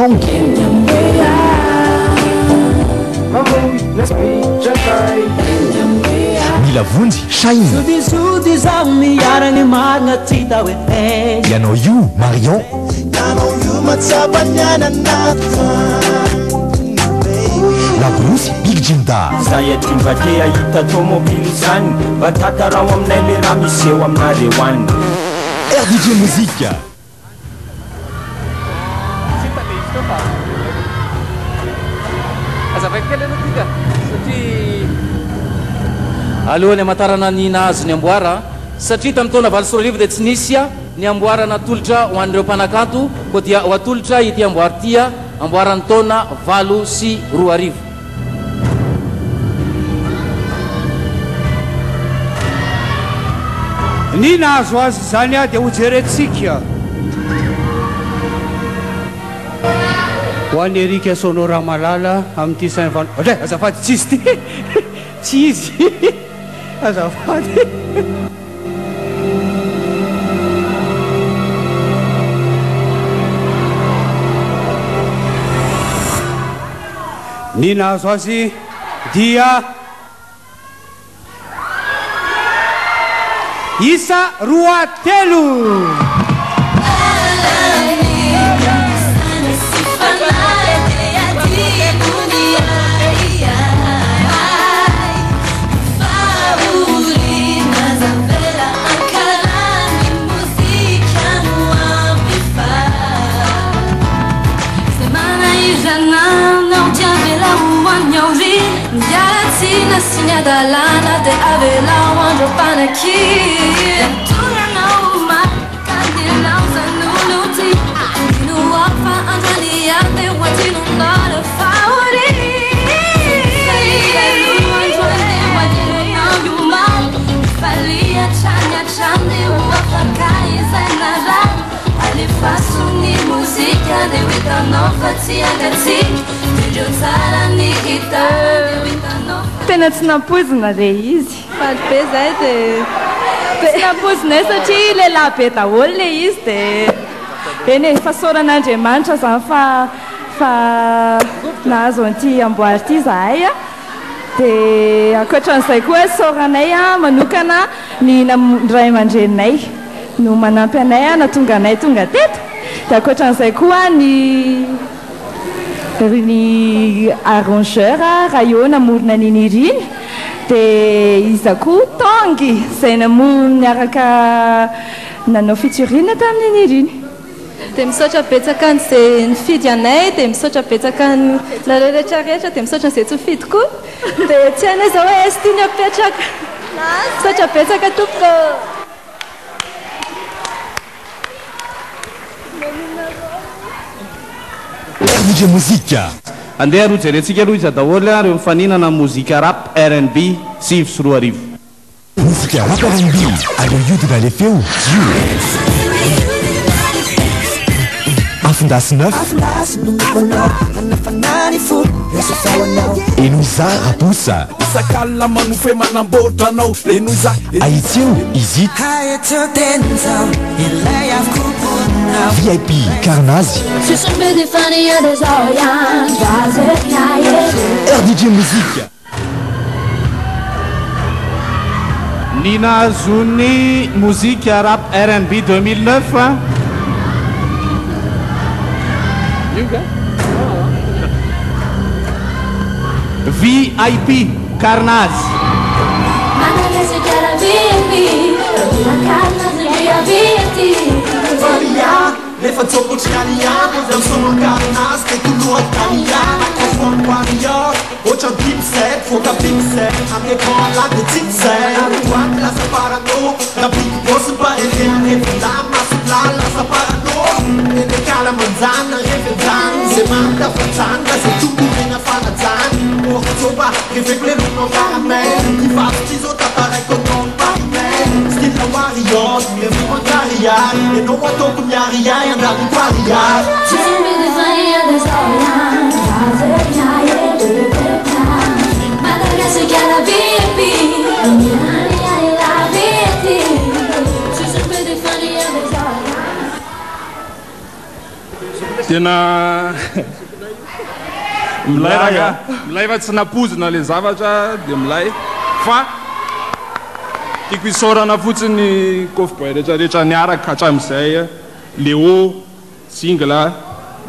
tongy mila vonjy shainasody zao miaragny marina tsita hoe ianao io Marion labrosy Big Jinda zay atimbaty ahita tomobily zany mba tatarao aminay le raha miseho aminareo any RDJ Musique alohan'ny amatarana ny nahazo ny amboara satria tamin'ny taona valo sy roarivo dia tsy nisy a ny amboarana tolotra ho an'ireo mpanakanto koa dia ho atolotra ity amboary tya amboaran'ny taona valo sy roa arivo ny nahazo azy zany a dia hojerentsika ho an'ny Erika Sonora Malala amin'ity Saint-Val dray azafady tsy izy ty tsy izy azafady ny nahazo azy dia isa roa telo Dalana de avela wandro panaki Turna uma candila zanunuti Nu wafa andali ate wati nundara fauri Falia chanya chandi wafa kai zainara Ali fasu ni musica de vita nova tia gati Video tsara ni hita de vita nova tena tsy nampozina re izy faly be zay dia tsy nampozina satria lehilahy be daholo le izy dia eny e fa soran'Andriamanitra zany fa nahazo an'ity amboary ity zahay a dia ankoatran'izay koa soranay a manokana ny ray aman-dreninay no manampy anay a natonga anay tonga teto dia ankoatran'izay koa ny arrangeur raha eo namorona niny iriny dia iza koa tongy izay niaraka nanao featuring tamin'iny iriny dia misaotra betsaka an'izay nifidy anay dia misaotra betsaka ny larehetrarehetra dia misaotra n'izay tsy fidy koa dia tsy hainay zao hoe sy tiany apetraka misaotra betsaka tompoko RDJ Musique andeha aloha jerentsika aloha izy daholo a reo mifaninana mozika rap R&B sivy sy roa arivo mozika rap R&B aleo io dia nale feo afindazy neuf enoiza raposa sakala manofe manamboatra anao enoiza aitseo izy VIP Carnazy RDJ Musique ny nahazony mozika rap R&B 2009 VIP Carnazy lefa tsokotry kaniako zay misono Carnazy dia toloha kaniana kofonkoanior ohatra bipsek foka bipsek amin'ny écran là dia tsitsay aroaty lasa parano na biky bosy mba elenarevila masopla lasa parano enekala manjana revenjany zay manda fanjana zay tombomena fanajany ohatsoba reveko le lonao caramel ivavitsy zao taparaiko non parimel style warrior mevimankarriary enao ataoko miariay andrany koariary tena milay fa tsy napozina le zavatra dia milay fa tiako isaorana fotsiny coffboy rehetrarehetra niaraka hatramin'izay Léo Singla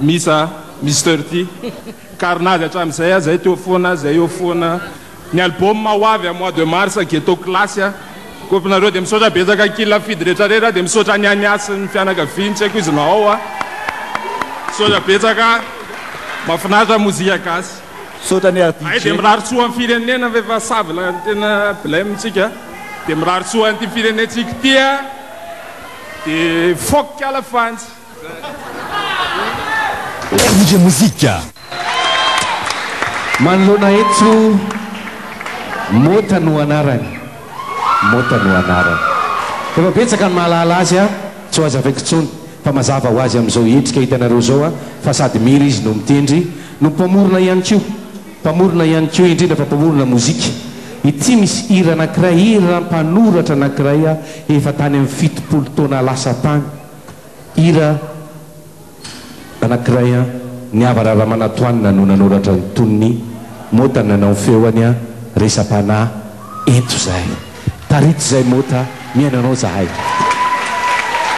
Misa Mister T Carnage hatramin'izay zay teo foana zay eo foana ny album ho avy mois de mars ghetto classe kopinareo dia misaotra betsaka kila fidy rehetrarehetra dia misaotra ny aniasy ny fianakaviany tsy haiko izy nao misaotra betsaka mahafinaritra mozika gasy misaotra ny ay dia miraritsoa amin'ny firenena vefa savila tena blemtsika dia miraritsoa an'ity firenentsika tia dia foky alafantsy RG Muzika manoloana eto mota no anarany efa betsaka ny mahalala azy tsy ho azy avaiky tsony fa mazava ho azy amin'izao endrika hitanareo zao fa sady miry izy no mitendry no mpamorona ihany keo indrindra fa mpamorona mozika ity misy hira anankiray hira mpanoratra anankiray efa tany amin'ny 70 taona lasa tany hira anankiray ny avarara manatoanina no nanoratra ny toniny mota nanao feoany resam-panahy eto zay tarito zay mota miainanao zahay